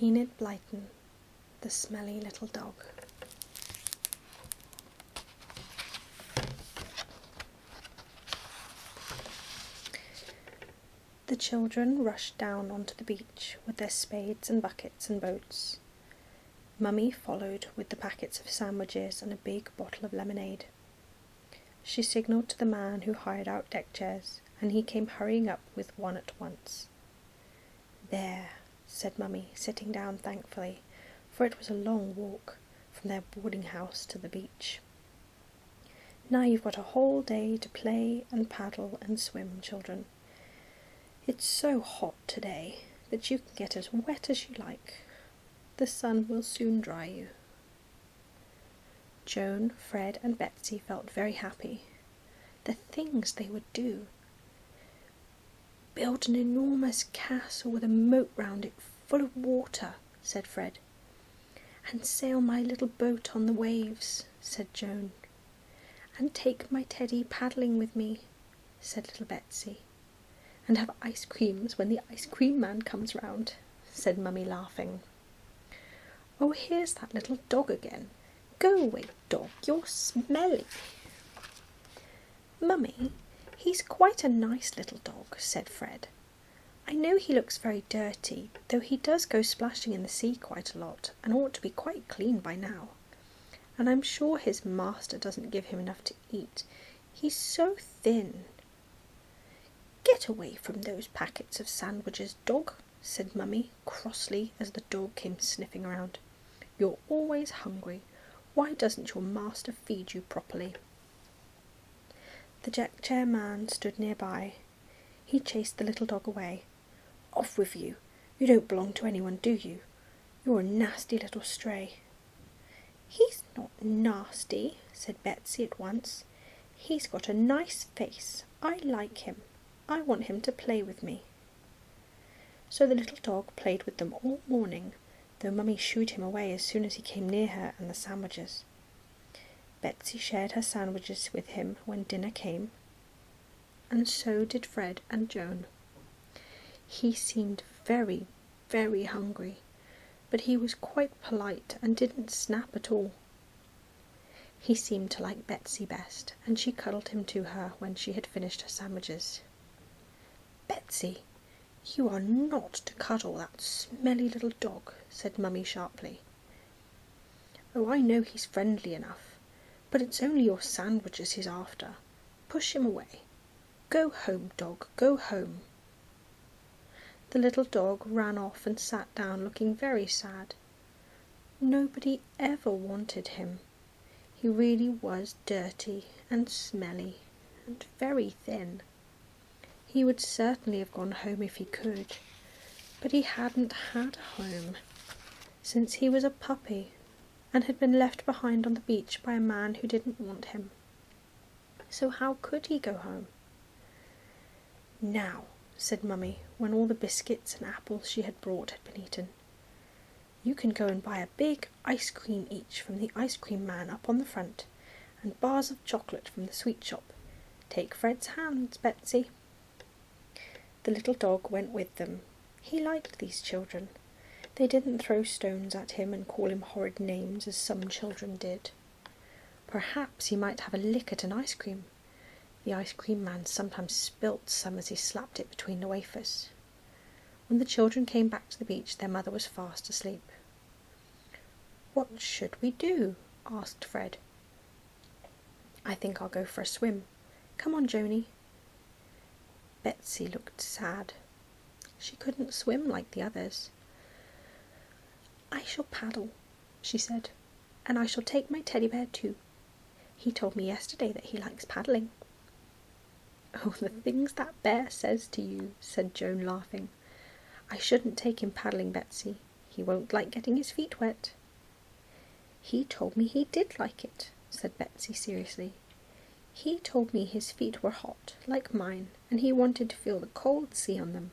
Enid Blyton, the Smelly Little Dog. The children rushed down onto the beach with their spades and buckets and boats. Mummy followed with the packets of sandwiches and a big bottle of lemonade. She signalled to the man who hired out deck chairs, and he came hurrying up with one at once. "There," said Mummy, sitting down thankfully, for it was a long walk from their boarding house to the beach. "Now you've got a whole day to play and paddle and swim, children. It's so hot today that you can get as wet as you like. The sun will soon dry you." Joan, Fred and Betsy felt very happy. The things they would do! "Build an enormous castle with a moat round it full of water," said Fred. "And sail my little boat on the waves," said Joan. "And take my teddy paddling with me," said little Betsy. "And have ice creams when the ice cream man comes round," said Mummy, laughing. "Oh, here's that little dog again. Go away, dog, you're smelly." "Mummy, he's quite a nice little dog," said Fred. "I know he looks very dirty, though he does go splashing in the sea quite a lot, and ought to be quite clean by now. And I'm sure his master doesn't give him enough to eat. He's so thin." "Get away from those packets of sandwiches, dog," said Mummy crossly as the dog came sniffing around. "You're always hungry. Why doesn't your master feed you properly?" The deck chair man stood nearby. He chased the little dog away. "Off with you! You don't belong to anyone, do you? You're a nasty little stray." "He's not nasty," said Betsy at once. "He's got a nice face. I like him. I want him to play with me." So the little dog played with them all morning, though Mummy shooed him away as soon as he came near her and the sandwiches. Betsy shared her sandwiches with him when dinner came, and so did Fred and Joan. He seemed very, very hungry, but he was quite polite and didn't snap at all. He seemed to like Betsy best, and she cuddled him to her when she had finished her sandwiches. "Betsy, you are not to cuddle that smelly little dog," said Mummy sharply. "Oh, I know he's friendly enough, but it's only your sandwiches he's after. Push him away. Go home, dog, go home." The little dog ran off and sat down looking very sad. Nobody ever wanted him. He really was dirty and smelly and very thin. He would certainly have gone home if he could, but he hadn't had a home since he was a puppy and had been left behind on the beach by a man who didn't want him. So how could he go home? "Now," said Mummy, when all the biscuits and apples she had brought had been eaten, "you can go and buy a big ice cream each from the ice cream man up on the front, and bars of chocolate from the sweet shop. Take Fred's hands, Betsy." The little dog went with them. He liked these children. They didn't throw stones at him and call him horrid names as some children did. Perhaps he might have a lick at an ice cream. The ice cream man sometimes spilt some as he slapped it between the wafers. When the children came back to the beach, their mother was fast asleep. "What should we do?" asked Fred. "I think I'll go for a swim. Come on, Joni." Betsy looked sad. She couldn't swim like the others. "I shall paddle," she said, "and I shall take my teddy bear too. He told me yesterday that he likes paddling." "Oh, the things that bear says to you," said Joan, laughing. "I shouldn't take him paddling, Betsy. He won't like getting his feet wet." "He told me he did like it," said Betsy seriously. "He told me his feet were hot, like mine, and he wanted to feel the cold sea on them."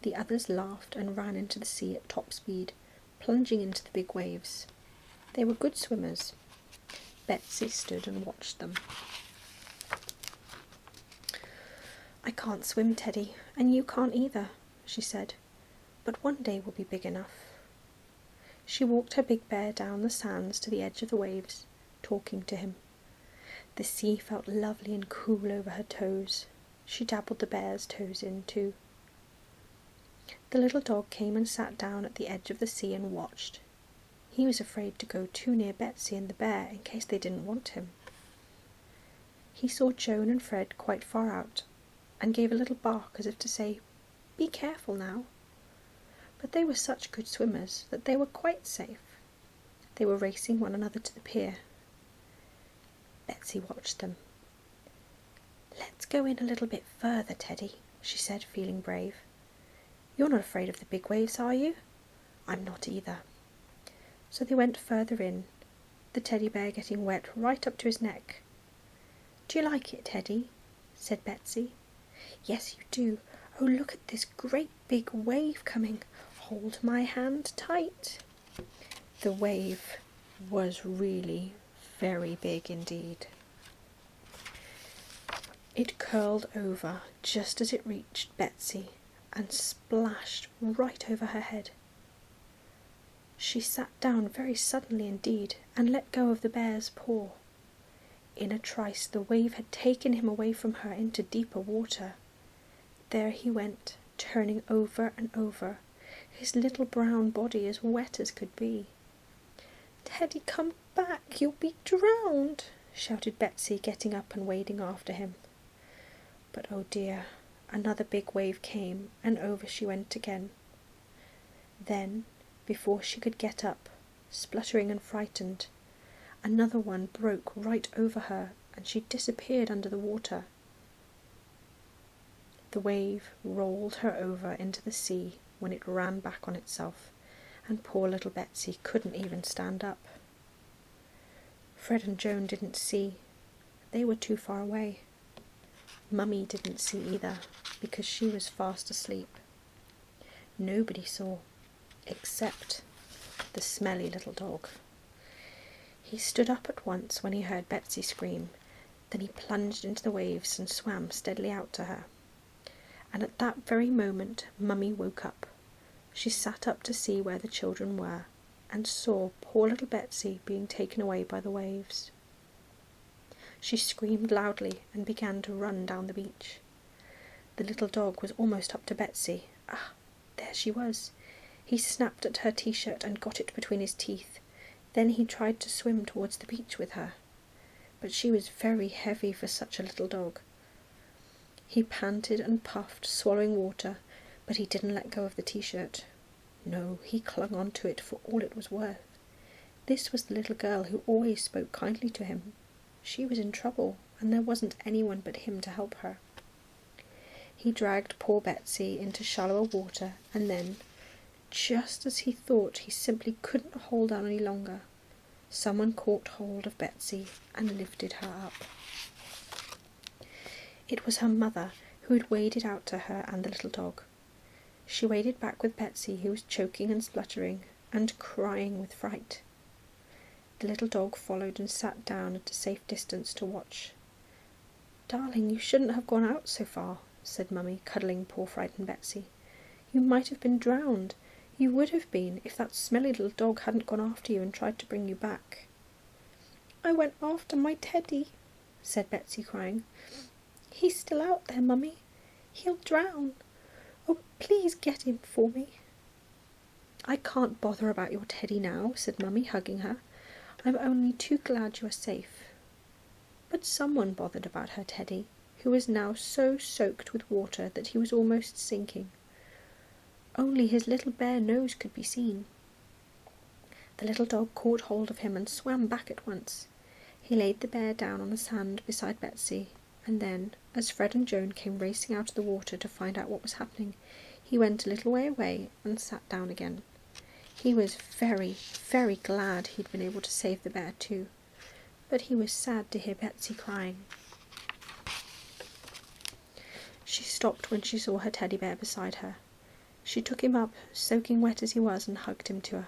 The others laughed and ran into the sea at top speed, plunging into the big waves. They were good swimmers. Betsy stood and watched them. "I can't swim, Teddy, and you can't either," she said. but one day will be big enough. She walked her big bear down the sands to the edge of the waves, talking to him. The sea felt lovely and cool over her toes. She dabbled the bear's toes in too. The little dog came and sat down at the edge of the sea and watched. He was afraid to go too near Betsy and the bear in case they didn't want him. He saw Joan and Fred quite far out, and gave a little bark as if to say, "Be careful now." But they were such good swimmers that they were quite safe. They were racing one another to the pier. Betsy watched them. "Let's go in a little bit further, Teddy," she said, feeling brave. "You're not afraid of the big waves, are you?" "I'm not either." So they went further in, the teddy bear getting wet right up to his neck. "Do you like it, Teddy?" said Betsy. "Yes, you do. Oh, look at this great big wave coming. Hold my hand tight." The wave was really very big indeed. It curled over just as it reached Betsy and splashed right over her head. She sat down very suddenly indeed and let go of the bear's paw. In a trice the wave had taken him away from her into deeper water. There he went, turning over and over, his little brown body as wet as could be. "Teddy, come back, you'll be drowned," shouted Betsy, getting up and wading after him. But oh dear, another big wave came, and over she went again. Then, before she could get up, spluttering and frightened, another one broke right over her, and she disappeared under the water. The wave rolled her over into the sea when it ran back on itself, and poor little Betsy couldn't even stand up. Fred and Joan didn't see. They were too far away. Mummy didn't see either, because she was fast asleep. Nobody saw, except the smelly little dog. He stood up at once when he heard Betsy scream. Then he plunged into the waves and swam steadily out to her. And at that very moment Mummy woke up. She sat up to see where the children were, and saw poor little Betsy being taken away by the waves. She screamed loudly and began to run down the beach. The little dog was almost up to Betsy. Ah, there she was. He snapped at her t-shirt and got it between his teeth. Then he tried to swim towards the beach with her. But she was very heavy for such a little dog. He panted and puffed, swallowing water, but he didn't let go of the t-shirt. No, he clung on to it for all it was worth. This was the little girl who always spoke kindly to him. She was in trouble, and there wasn't anyone but him to help her. He dragged poor Betsy into shallower water, and then, just as he thought he simply couldn't hold on any longer, someone caught hold of Betsy and lifted her up. It was her mother, who had waded out to her and the little dog. She waded back with Betsy, who was choking and spluttering, and crying with fright. The little dog followed and sat down at a safe distance to watch. "Darling, you shouldn't have gone out so far," said Mummy, cuddling poor frightened Betsy. "You might have been drowned. You would have been if that smelly little dog hadn't gone after you and tried to bring you back." "I went after my Teddy," said Betsy, crying. "He's still out there, Mummy. He'll drown. Oh, please get him for me." "I can't bother about your Teddy now," said Mummy, hugging her. "I'm only too glad you are safe." But someone bothered about her Teddy, who was now so soaked with water that he was almost sinking. Only his little bare nose could be seen. The little dog caught hold of him and swam back at once. He laid the bear down on the sand beside Betsy, and then, as Fred and Joan came racing out of the water to find out what was happening, he went a little way away and sat down again. He was very, very glad he'd been able to save the bear too, but he was sad to hear Betsy crying. She stopped when she saw her teddy bear beside her. She took him up, soaking wet as he was, and hugged him to her.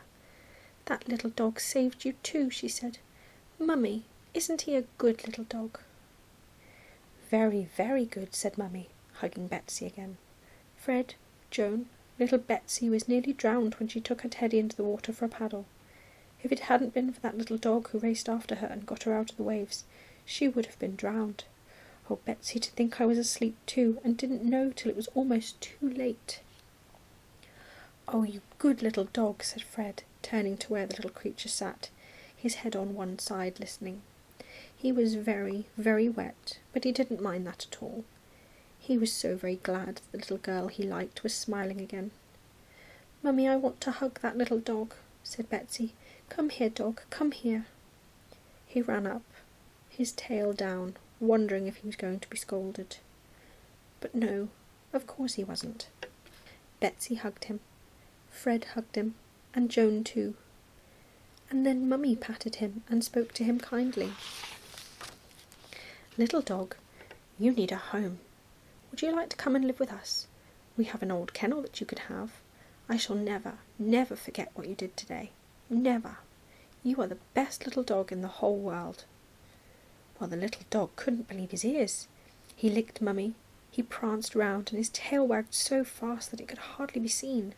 "That little dog saved you too," she said. "Mummy, isn't he a good little dog?" "Very, very good," said Mummy, hugging Betsy again. "Fred, Joan, Little Betsy was nearly drowned when she took her teddy into the water for a paddle. If it hadn't been for that little dog who raced after her and got her out of the waves, she would have been drowned. Oh, Betsy, to think I was asleep too, and didn't know till it was almost too late." "Oh, you good little dog," said Fred, turning to where the little creature sat, his head on one side, listening. He was very, very wet, but he didn't mind that at all. He was so very glad the little girl he liked was smiling again. "Mummy, I want to hug that little dog," said Betsy. "Come here, dog, come here." He ran up, his tail down, wondering if he was going to be scolded. But no, of course he wasn't. Betsy hugged him, Fred hugged him, and Joan too. And then Mummy patted him and spoke to him kindly. "Little dog, you need a home. Would you like to come and live with us? We have an old kennel that you could have. I shall never, never forget what you did today. Never. You are the best little dog in the whole world." Well, the little dog couldn't believe his ears. He licked Mummy. He pranced round, and his tail wagged so fast that it could hardly be seen.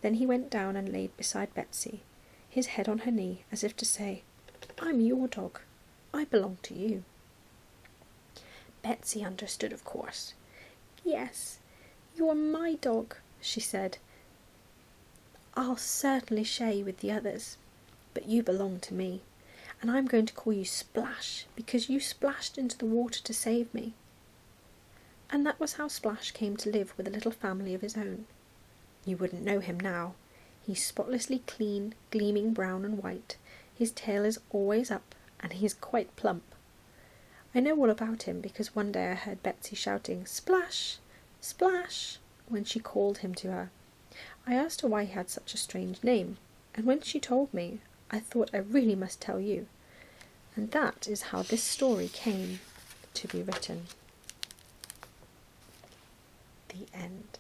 Then he went down and laid beside Betsy, his head on her knee, as if to say, "I'm your dog. I belong to you." Betsy understood, of course. "Yes, you are my dog," she said. "I'll certainly share you with the others, but you belong to me, and I'm going to call you Splash, because you splashed into the water to save me." And that was how Splash came to live with a little family of his own. You wouldn't know him now. He's spotlessly clean, gleaming brown and white. His tail is always up, and he is quite plump. I know all about him because one day I heard Betsy shouting, "Splash! Splash!" when she called him to her. I asked her why he had such a strange name, and when she told me, I thought I really must tell you. And that is how this story came to be written. The end.